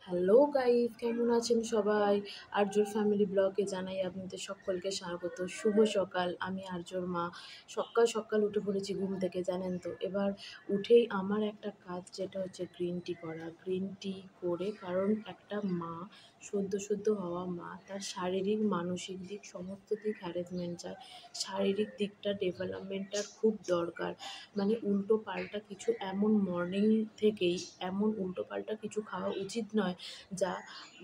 Hello guys, কেমন আছেন সবাই? আর্যর ফ্যামিলি ব্লগে জানাই আপনাদের সকলকে স্বাগত। শুভ সকাল। আমি আর্যর মা। সকাল সকাল উঠে পড়েছি ঘুম থেকে, জানেন তো। এবার উঠেই আমার একটা কাজ, যেটা হচ্ছে গ্রিন টি করা। গ্রিন টি করে, কারণ একটা মা, সদ্য হওয়া মা, তার শারীরিক মানসিক দিক সমস্ত দিক হ্যারাসমেন্ট চায়। শারীরিক দিকটা ডেভেলপমেন্টটার খুব দরকার। মানে উল্টো পাল্টা কিছু এমন মর্নিং থেকেই এমন উল্টো পাল্টা কিছু খাওয়া উচিত নয় যা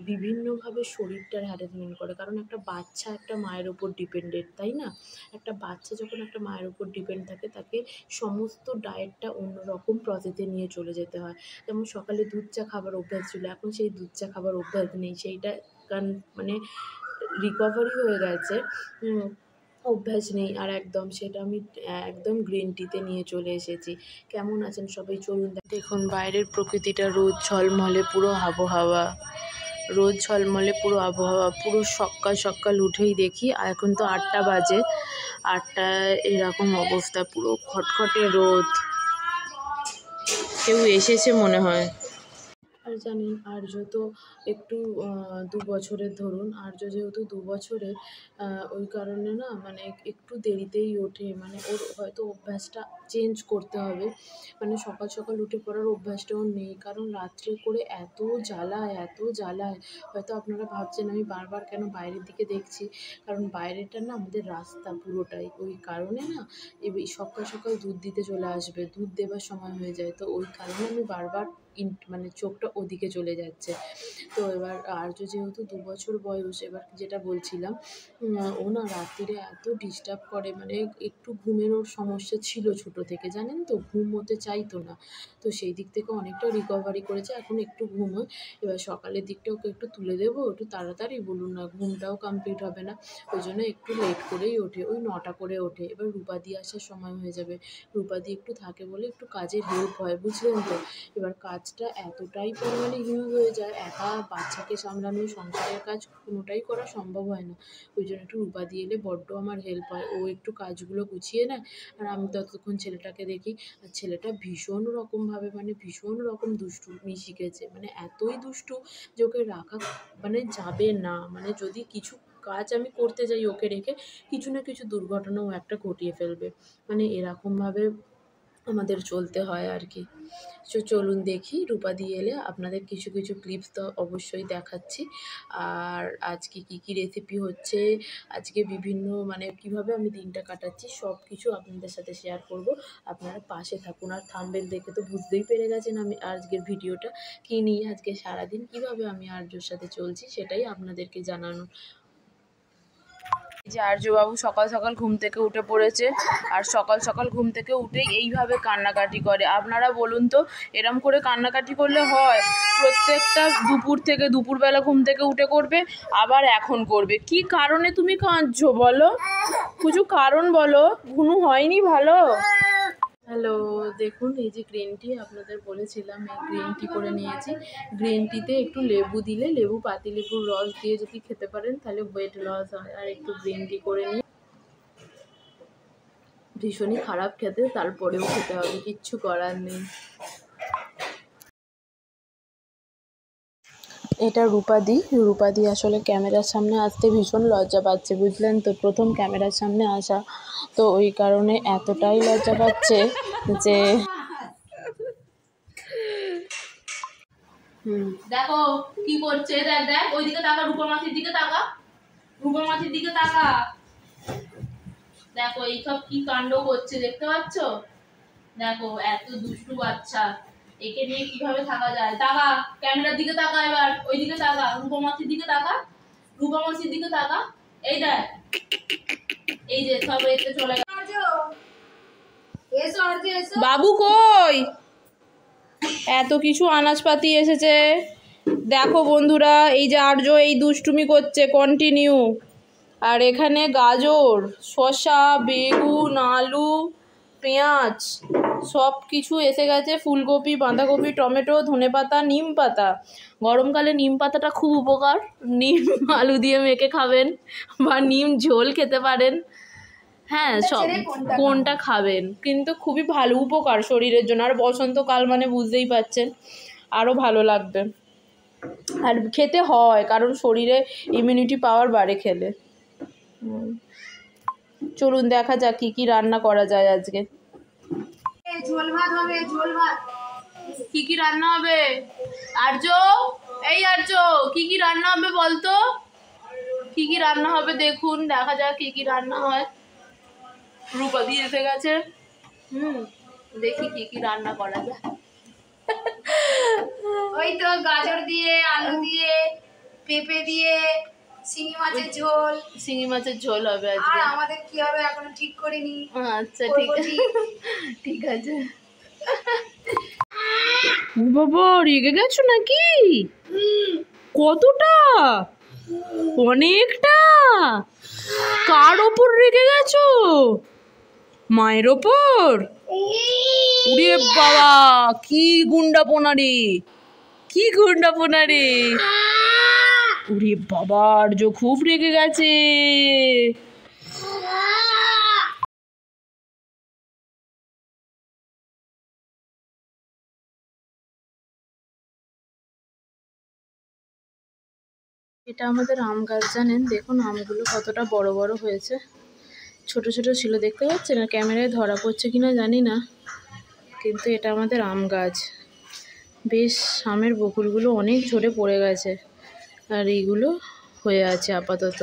বিভিন্নভাবে শরীরটার হ্যারাসমেন্ট করে। কারণ একটা বাচ্চা একটা মায়ের ওপর ডিপেন্ডেন্ট, তাই না? একটা বাচ্চা যখন একটা মায়ের ওপর ডিপেন্ড থাকে, তাকে সমস্ত ডায়েটটা অন্যরকম প্রসেসে নিয়ে চলে যেতে হয়। যেমন সকালে দুধ চা খাবার অভ্যাস ছিল, এখন সেই দুধ চা খাবার অভ্যাস নেই। সেইটা মানে রিকভারি হয়ে গেছে। অভ্যাস নেই আর একদম। সেটা আমি একদম গ্রিন টিতে নিয়ে চলে এসেছি। কেমন আছেন সবাই? চলুন দেখুন বাইরের প্রকৃতিটা, রোদ ঝলমলে পুরো আবহাওয়া, রোদ ঝলমলে পুরো আবহাওয়া। পুরো সকাল সকাল উঠেই দেখি, এখন তো 8টা বাজে, 8টায় এরকম অবস্থা, পুরো খটখটে রোদ। কেউ এসেছে মনে হয়। আর জানেন, আর্য তো একটু 2 বছরের, ধরুন আর্য যেহেতু 2 বছরের, ওই কারণে না মানে একটু দেরিতেই ওঠে। মানে ওর হয়তো অভ্যাসটা চেঞ্জ করতে হবে। মানে সকাল সকাল উঠে পড়ার অভ্যাসটাও নেই, কারণ রাত্রে করে এত জ্বালায়। হয়তো আপনারা ভাবছেন আমি বারবার কেন বাইরের দিকে দেখছি, কারণ বাইরেটা না আমাদের রাস্তা পুরোটাই, ওই কারণে না সকাল সকাল দুধ দিতে চলে আসবে, দুধ দেবার সময় হয়ে যায়, তো ওই কারণে আমি বারবার মানে চোখটা ওদিকে চলে যাচ্ছে। তো এবার আর্য যেহেতু 2 বছর বয়স, এবার যেটা বলছিলাম, ও না রাত্রিরে এত ডিস্টার্ব করে। মানে একটু ঘুমের ওর সমস্যা ছিল ছোটো থেকে, জানেন তো, ঘুমোতে চাইতো না। তো সেই দিক থেকে অনেকটা রিকভারি করেছে, এখন একটু ঘুমোয়। এবার সকালের দিকটা ওকে একটু তুলে দেবো, একটু তাড়াতাড়ি, বলুন না, ঘুমটাও কমপ্লিট হবে না। ওই জন্য একটু লেট করেই ওঠে, ওই 9টা করে ওঠে। এবার রূপাদি আসার সময় হয়ে যাবে, রূপাদি একটু থাকে বলে একটু কাজের হেল্প হয়, বুঝলেন তো। এবার কাজটা এতটাই পরিমাণে হিউজ হয়ে যায়, একা বাচ্চাকে সামলানো, সংসারের কাজ কোনোটাই করা সম্ভব হয় না। ওই জন্য একটু রূপাদি এলে বড্ড আমার হেল্প হয়, ও একটু কাজগুলো গুছিয়ে নেয়, আর আমি ততক্ষণ ছেলেটাকে দেখি। আর ছেলেটা ভীষণ রকমভাবে, মানে ভীষণ রকম দুষ্টুমি শিখেছে, মানে এতই দুষ্টু যে ওকে রাখা মানে যাবে না। মানে যদি কিছু কাজ আমি করতে যাই ওকে রেখে, কিছু না কিছু দুর্ঘটনাও একটা ঘটিয়ে ফেলবে। মানে এরকমভাবে আমাদের চলতে হয় আর কি। চলুন দেখি, রূপাদি এলে আপনাদের কিছু কিছু ক্লিপস তো অবশ্যই দেখাচ্ছি। আর আজকে কি রেসিপি হচ্ছে, আজকে বিভিন্ন মানে কিভাবে আমি দিনটা কাটাচ্ছি, সব কিছু আপনাদের সাথে শেয়ার করব। আপনারা পাশে থাকুন। আর থাম্বনেল দেখে তো বুঝতেই পেরে গেছেন আমি আজকের ভিডিওটা কী নিয়ে, আজকে সারাদিন কিভাবে আমি আর্যর সাথে চলছি সেটাই আপনাদেরকে জানানো। যে আর্যবাবু সকাল সকাল ঘুম থেকে উঠে পড়েছে, আর সকাল সকাল ঘুম থেকে উঠেই এইভাবে কান্নাকাটি করে। আপনারা বলুন তো, এরম করে কান্নাকাটি করলে হয়? প্রত্যেকটা দুপুরবেলা ঘুম থেকে উঠে করবে, আবার এখন করবে। কি কারণে তুমি কাঁদছো বলো? কিছু কারণ বলো। ঘুম হয়নি ভালো? হ্যালো, দেখুন এই যে গ্রিন টি আপনাদের বলেছিলাম, এই গ্রিন টি করে নিয়েছি। গ্রিন টিতে একটু লেবু দিলে, পাতিলেবুর রস দিয়ে যদি খেতে পারেন তাহলে ওয়েট লস হয়। আর একটু গ্রিন টি করে নিয়ে, ভীষণই খারাপ খেতে, তারপরেও খেতে হবে, কিচ্ছু করার নেই। এটা রূপাদি আসলে ক্যামেরার সামনে আসতে ভীষণ লজ্জা পাচ্ছে, বুঝলেন তো, প্রথম ক্যামেরার সামনে আসা, তো ওই কারণে এতটাই লজ্জা পাচ্ছে যে দেখো কি করছে, দেখ ওইদিকে তাকা, রূপা মাসির দিকে তাকা, দেখো এইসব কি কাণ্ড করছে, দেখতে পাচ্ছ? দেখো এত দুষ্টু বাচ্চা, একে নিয়ে কিভাবে থাকা যায়? তাকা, ক্যামেরার দিকে তাকা, এবার ওইদিকে তাকা, রূপা মাসির দিকে তাকা, এই দেখ, এই যে সব এতে চলে গেল। বাবু কই? এত কিছু আনাজপাতি এসেছে, দেখো বন্ধুরা, এই যে আর্য এই দুষ্টুমি করছে কন্টিনিউ। আর এখানে গাজর, শসা, বেগুন, আলু, পেঁয়াজ সব কিছু এসে গেছে, ফুলকপি, বাঁধাকপি, টমেটো, ধনেপাতা, নিম পাতা। গরমকালে নিম পাতাটা খুব উপকার, নিম আলু দিয়ে মেখে খাবেন, বা নিম ঝোল খেতে পারেন। হ্যাঁ, সব কোনটা খাবেন, কিন্তু খুবই ভালো উপকার শরীরের জন্য। আর বসন্তকাল মানে বুঝতেই পারছেন, আরও ভালো লাগবে। আর খেতে হয়, কারণ শরীরে ইমিউনিটি পাওয়ার বাড়ে খেলে। চলুন দেখা যাক কী কী রান্না করা যায় আজকে। ঝোল ভাত হবে, ঝোল ভাত। কি কি রান্না হবে আর্য? এই আর্য, কি কি রান্না হবে বলতো? কি কি রান্না হবে দেখুন, দেখা যাক কি কি রান্না হয়। রূপাদি এসে গেছে। দেখি কি কি রান্না করা যায়। ওই তো গাজর দিয়ে, আলু দিয়ে, পেঁপে দিয়ে শিঙি মাছের ঝোল। শিঙি মাছের ঝোল হবে আজকে। আর আমাদের কি হবে এখনো ঠিক করিনি। আচ্ছা ঠিক আছে, ঠিক আছে। ও বাবা, রেগে গেছো নাকি? কতটা? অনেকটা। কার ওপর রেগে গেছো? মায়ের ওপর? ওরে বাবা, কি গুন্ডাপোনা রে, কি গুন্ডাপোনা রে। ওরে বাবা, আর্য খুব রেগে গেছে। এটা আমাদের আম গাছ, জানেন? দেখুন আমগুলো কতটা বড় বড় হয়েছে। ছোট ছোট ছিল, দেখতে পাচ্ছেন? না ক্যামেরায় ধরা পড়ছে কিনা জানি না, কিন্তু এটা আমাদের আম গাছ। বেশ আমের বকুলগুলো অনেক ঝরে পড়ে গেছে, আর এইগুলো হয়ে আছে আপাতত।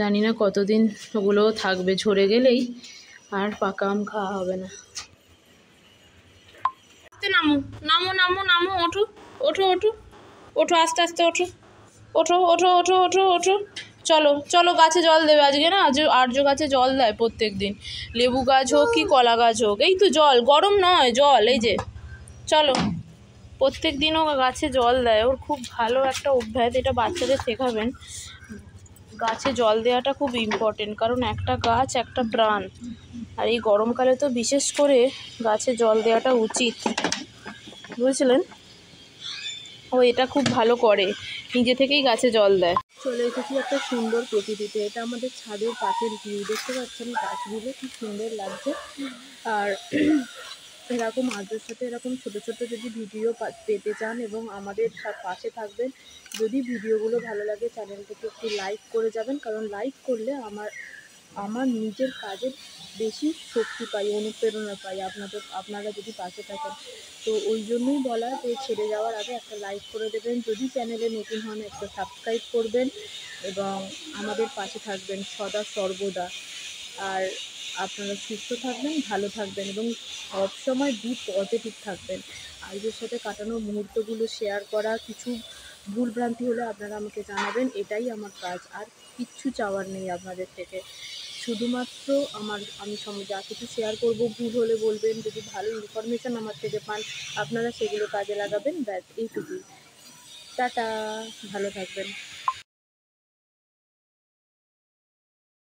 জানি না কতদিন ওগুলোও থাকবে, ঝরে গেলেই আর পাকা আম খাওয়া হবে না। নামো নামো নামো নামো, ওঠো ওঠো ওঠো ওঠো, আস্তে আস্তে ওঠো ওঠো ওঠো ওঠো ওঠো ওঠো। চলো চলো, গাছে জল দেবে আজকে না? আজ আর্য গাছে জল দেয় প্রত্যেক দিন, লেবু গাছ হোক কি কলা গাছ হোক। এই তো জল, গরম নয় জল, এই যে। চলো, প্রত্যেক দিন ও গাছে জল দেয়, ওর খুব ভালো একটা অভ্যাস। এটা বাচ্চাদের শেখাবেন, গাছে জল দেওয়াটা খুব ইম্পর্টেন্ট, কারণ একটা গাছ একটা প্রাণ। আর এই গরমকালে তো বিশেষ করে গাছে জল দেওয়াটা উচিত, বুঝলেন? ও এটা খুব ভালো করে, নিজে থেকেই গাছে জল দেয়। চলে এসেছি একটা সুন্দর প্রকৃতিতে। এটা আমাদের ছাদের পাশের ভিউ, দেখতে পাচ্ছেন গাছগুলো কি সুন্দর লাগছে। আর এরকম আজকের সাথে এরকম ছোট ছোট যদি ভিডিও পেতে চান এবং আমাদের পাশে থাকবেন, যদি ভিডিওগুলো ভালো লাগে চ্যানেলটাকে একটু লাইক করে যাবেন, কারণ লাইক করলে আমার নিজের কাজের বেশি শক্তি পাই, অনুপ্রেরণা পাই আপনারা যদি পাশে থাকেন। তো ওই জন্যই বলা যে ছেড়ে যাওয়ার আগে একটা লাইক করে দেবেন, যদি চ্যানেলে নতুন হন একটা সাবস্ক্রাইব করবেন এবং আমাদের পাশে থাকবেন সদা সর্বদা। আর আপনারা সুস্থ থাকবেন, ভালো থাকবেন এবং সবসময় বি পজিটিভ থাকবেন। আজকের সাথে কাটানো মুহূর্তগুলো শেয়ার করা, কিছু ভুলভ্রান্তি হলে আপনারা আমাকে জানাবেন, এটাই আমার কাজ। আর কিচ্ছু চাওয়ার নেই আপনাদের থেকে, শুধুমাত্র আমি যা কিছু শেয়ার করব ভুল হলে বলবেন, যদি ভালো ইনফরমেশান আমার থেকে পান আপনারা সেগুলো কাজে লাগাবেন, ব্যাস এইটুকুই। টাটা, ভালো থাকবেন।